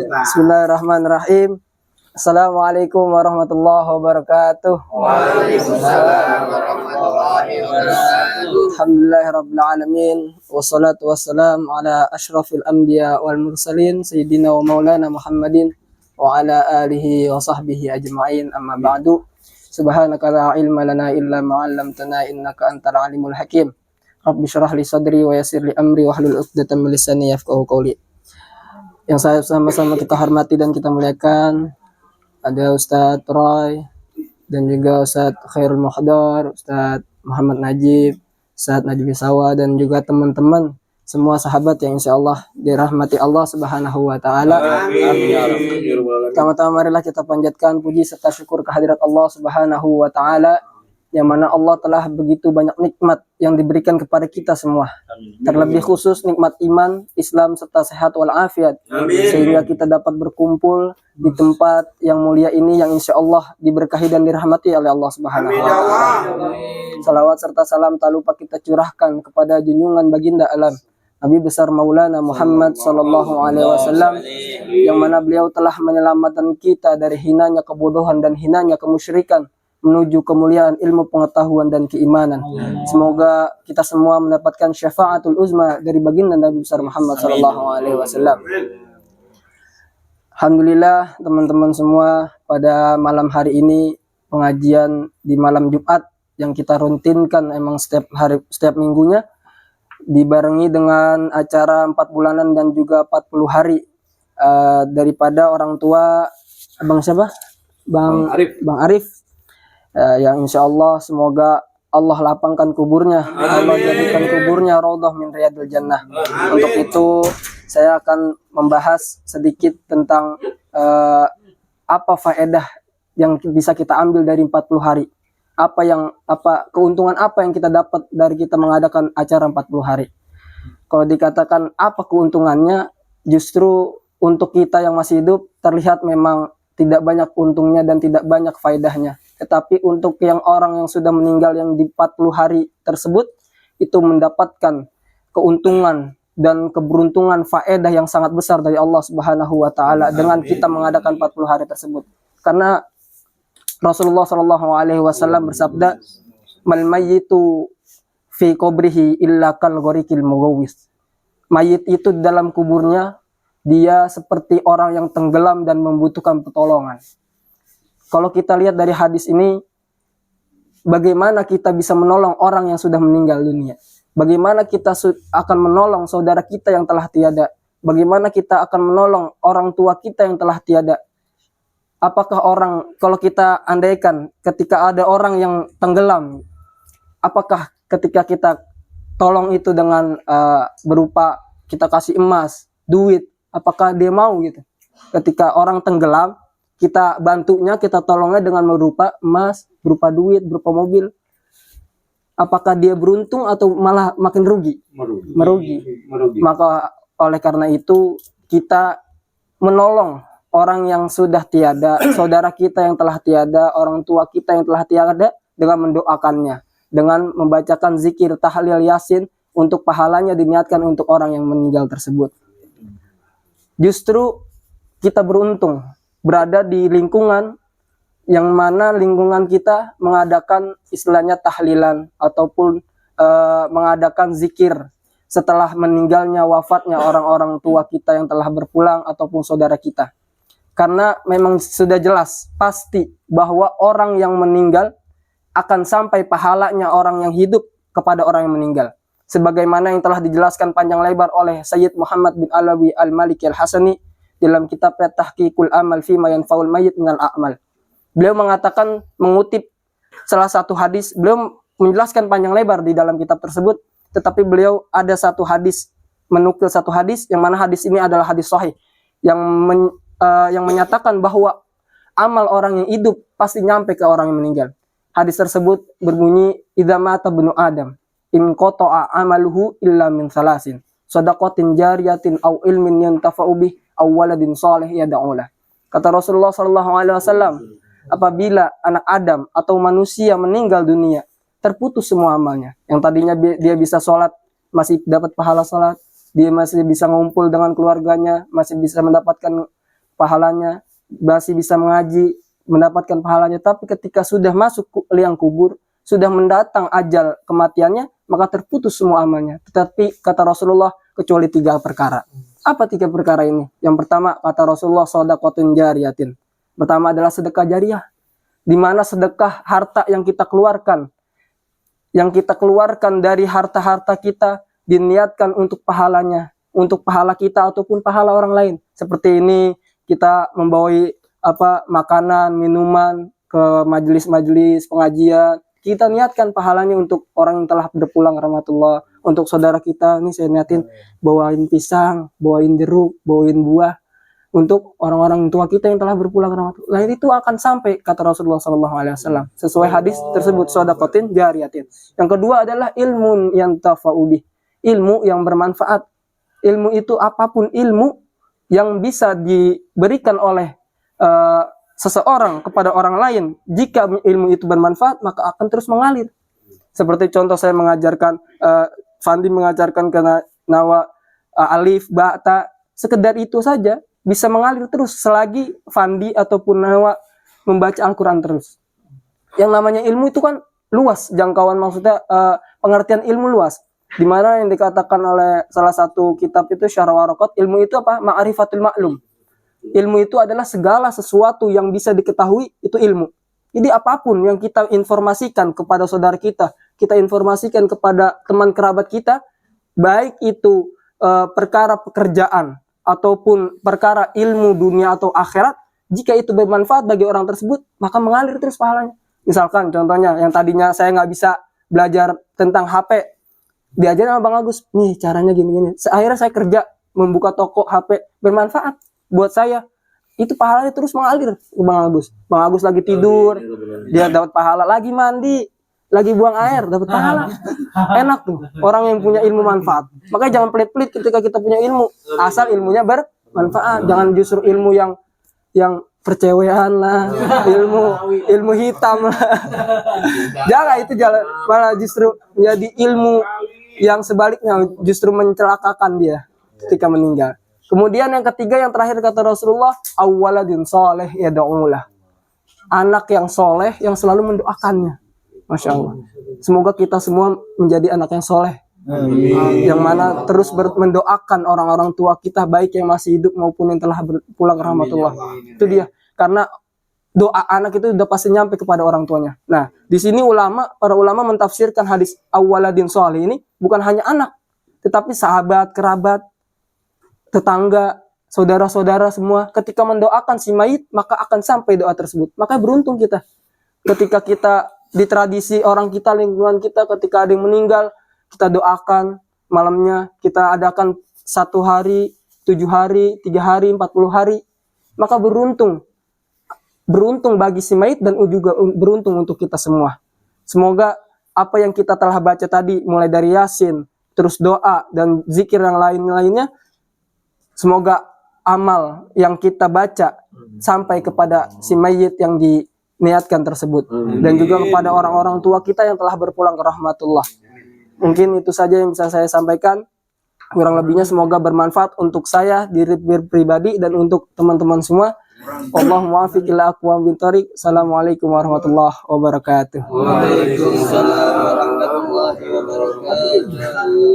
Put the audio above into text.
Bismillahirrahmanirrahim. Assalamualaikum warahmatullahi wabarakatuh. Waalaikumsalam warahmatullahi wabarakatuh. Alhamdulillahirabbil alamin wassalatu wassalamu ala asyrafil anbiya wal mursalin sayyidina wa maulana Muhammadin wa ala alihi wa sahbihi ajma'in, amma ba'du. Subhanaka la ilma lana illa ma 'allamtana innaka antal alimul hakim. Rabbi syrah li sadri wa yassir li amri wahlul 'uqdatam min lisani yafqahu qawli. Yang saya sama-sama kita hormati dan kita muliakan ada Ustadz Roy dan juga Ustadz Khairul Muhdar, Ustadz Muhammad Najib, Ustadz Najib Sawa, dan juga teman-teman semua sahabat yang insya Allah dirahmati Allah Subhanahu wa Ta'ala. Pertama-tama marilah kita panjatkan puji serta syukur kehadirat Allah Subhanahu wa Ta'ala, yang mana Allah telah begitu banyak nikmat yang diberikan kepada kita semua. Terlebih khusus nikmat iman, Islam, serta sehat walafiat. Sehingga kita dapat berkumpul di tempat yang mulia ini yang insya Allah diberkahi dan dirahmati oleh Allah Subhanahu wa Ta'ala. Salawat serta salam tak lupa kita curahkan kepada junjungan baginda alam Nabi besar Maulana Muhammad sallallahu alaihi wasallam, yang mana beliau telah menyelamatkan kita dari hinanya kebodohan dan hinanya kemusyrikan menuju kemuliaan ilmu pengetahuan dan keimanan. Semoga kita semua mendapatkan syafaatul uzma dari baginda Nabi besar Muhammad sallallahu alaihi wasallam. Alhamdulillah teman-teman semua, pada malam hari ini pengajian di malam Jumat yang kita rutinkan emang setiap minggunya, dibarengi dengan acara 4 bulanan dan juga 40 hari daripada orang tua Bang siapa? Bang Arif. Yang insya Allah semoga Allah lapangkan kuburnya, Allah jadikan kuburnya raudhah min riyadil jannah. Untuk itu saya akan membahas sedikit tentang apa faedah yang bisa kita ambil dari 40 hari. Keuntungan apa yang kita dapat dari kita mengadakan acara 40 hari. Kalau dikatakan apa keuntungannya, justru untuk kita yang masih hidup terlihat memang tidak banyak untungnya dan tidak banyak faedahnya. Tetapi untuk orang yang sudah meninggal yang di 40 hari tersebut, itu mendapatkan keuntungan dan keberuntungan faedah yang sangat besar dari Allah Subhanahu wa Ta'ala dengan kita mengadakan 40 hari tersebut. Karena Rasulullah Shallallahu alaihi wasallam bersabda, "Mal mayyitu fi qabrihi illa kal ghariqil mughawwis." Mayit itu dalam kuburnya dia seperti orang yang tenggelam dan membutuhkan pertolongan. Kalau kita lihat dari hadis ini, bagaimana kita bisa menolong orang yang sudah meninggal dunia? Bagaimana kita akan menolong saudara kita yang telah tiada? Bagaimana kita akan menolong orang tua kita yang telah tiada? Apakah kalau kita andaikan ketika ada orang yang tenggelam, apakah ketika kita tolong itu dengan berupa kita kasih emas, duit, apakah dia mau gitu? Ketika orang tenggelam, kita bantunya, kita tolongnya dengan berupa emas, berupa duit, berupa mobil. Apakah dia beruntung atau malah makin rugi? Merugi. Maka oleh karena itu kita menolong orang yang sudah tiada, saudara kita yang telah tiada, orang tua kita yang telah tiada, dengan mendoakannya, dengan membacakan zikir tahlil yasin untuk pahalanya diniatkan untuk orang yang meninggal tersebut. Justru kita beruntung berada di lingkungan yang mana lingkungan kita mengadakan istilahnya tahlilan ataupun mengadakan zikir setelah meninggalnya, wafatnya orang-orang tua kita yang telah berpulang ataupun saudara kita. Karena memang sudah jelas pasti bahwa orang yang meninggal akan sampai pahalanya orang yang hidup kepada orang yang meninggal. Sebagaimana yang telah dijelaskan panjang lebar oleh Sayyid Muhammad bin Alawi al-Maliki al-Hasani dalam kitab Tahqiqul Amal fi ma yanfa'ul mayyit minal a'mal. Beliau mengatakan, mengutip salah satu hadis, beliau menjelaskan panjang lebar di dalam kitab tersebut, tetapi beliau ada satu hadis, menukil satu hadis, yang mana hadis ini adalah hadis sahih, yang menyatakan bahwa amal orang yang hidup pasti nyampe ke orang yang meninggal. Hadis tersebut berbunyi, idza mata ibnu Adam, in qata'a amaluhu illa min salasin, shadaqatin jariyatin aw ilmin yantafa'u bih aw waladin shalih yad'ulah. Kata Rasulullah sallallahu alaihi wasallam, apabila anak Adam atau manusia meninggal dunia, terputus semua amalnya. Yang tadinya dia bisa sholat, masih dapat pahala sholat, dia masih bisa ngumpul dengan keluarganya, masih bisa mendapatkan pahalanya, masih bisa mengaji, mendapatkan pahalanya. Tapi ketika sudah masuk liang kubur, sudah mendatang ajal kematiannya, maka terputus semua amalnya. Tetapi kata Rasulullah, kecuali 3 perkara. Apa 3 perkara ini? Yang pertama, kata Rasulullah, shadaqatun jariyatin. Pertama adalah sedekah jariah, di mana sedekah harta yang kita keluarkan, dari harta-harta kita diniatkan untuk pahalanya, untuk pahala kita ataupun pahala orang lain. Seperti ini kita membawa makanan, minuman ke majelis-majelis pengajian, kita niatkan pahalanya untuk orang yang telah berpulang rahmatullah. Untuk saudara kita, nih saya niatin bawain pisang, bawain jeruk, bawain buah untuk orang-orang tua kita yang telah berpulang rahmatullah. Nah, itu akan sampai kata Rasulullah SAW sesuai hadis tersebut, shadaqatin jariyatin. Yang kedua adalah ilmun yang tafa'ubih, ilmu yang bermanfaat. Ilmu itu apapun ilmu yang bisa diberikan oleh seseorang kepada orang lain, jika ilmu itu bermanfaat maka akan terus mengalir. Seperti contoh saya mengajarkan, Fandi mengajarkan ke Nawa alif, ba, ta, sekedar itu saja bisa mengalir terus selagi Fandi ataupun Nawa membaca Al-Quran terus. Yang namanya ilmu itu kan luas jangkauan, maksudnya pengertian ilmu luas. Dimana yang dikatakan oleh salah satu kitab itu Syarah Waraqat, ilmu itu apa? Ma'rifatul ma'lum. Ilmu itu adalah segala sesuatu yang bisa diketahui, itu ilmu. Jadi apapun yang kita informasikan kepada saudara kita, kita informasikan kepada teman kerabat kita, baik itu perkara pekerjaan ataupun perkara ilmu dunia atau akhirat, jika itu bermanfaat bagi orang tersebut, maka mengalir terus pahalanya. Misalkan contohnya yang tadinya saya nggak bisa belajar tentang HP, diajarin sama Bang Agus, nih caranya gini-gini. Akhirnya saya kerja membuka toko HP, bermanfaat buat saya. Itu pahalanya terus mengalir ke Bang Agus. Bang Agus lagi tidur, dia dapat pahala, lagi mandi, lagi buang air, dapat pahala. Enak tuh orang yang punya ilmu manfaat. Makanya jangan pelit-pelit ketika kita punya ilmu, asal ilmunya bermanfaat. Jangan justru ilmu yang percewean lah, ilmu hitam lah. Jangan, itu malah justru menjadi ilmu yang sebaliknya, justru mencelakakan dia ketika meninggal. Kemudian yang ketiga, yang terakhir kata Rasulullah, awwaladin soleh yad'ulah. Anak yang soleh yang selalu mendoakannya. Masya Allah. Semoga kita semua menjadi anak yang soleh. Yang mana terus mendoakan orang-orang tua kita, baik yang masih hidup maupun yang telah berpulang rahmatullah. Itu dia. Karena doa anak itu sudah pasti nyampe kepada orang tuanya. Nah, di sini para ulama mentafsirkan hadis awwaladin soleh ini bukan hanya anak, tetapi sahabat, kerabat, tetangga, saudara-saudara semua ketika mendoakan si mayit, maka akan sampai doa tersebut. Maka beruntung kita ketika kita di tradisi orang kita, lingkungan kita, ketika ada yang meninggal, kita doakan malamnya, kita adakan 1 hari, 7 hari, 3 hari, 40 hari, maka beruntung bagi si mayit dan juga beruntung untuk kita semua. Semoga apa yang kita telah baca tadi, mulai dari Yasin, terus doa dan zikir yang lain-lainnya, semoga amal yang kita baca sampai kepada si mayit yang diniatkan tersebut. Dan juga kepada orang-orang tua kita yang telah berpulang ke rahmatullah. Mungkin itu saja yang bisa saya sampaikan. Kurang lebihnya semoga bermanfaat untuk saya, diri pribadi, dan untuk teman-teman semua. Allahumma muwaffiq ila aqwam bin thariq. Assalamualaikum warahmatullahi wabarakatuh. Waalaikumsalam warahmatullahi wabarakatuh.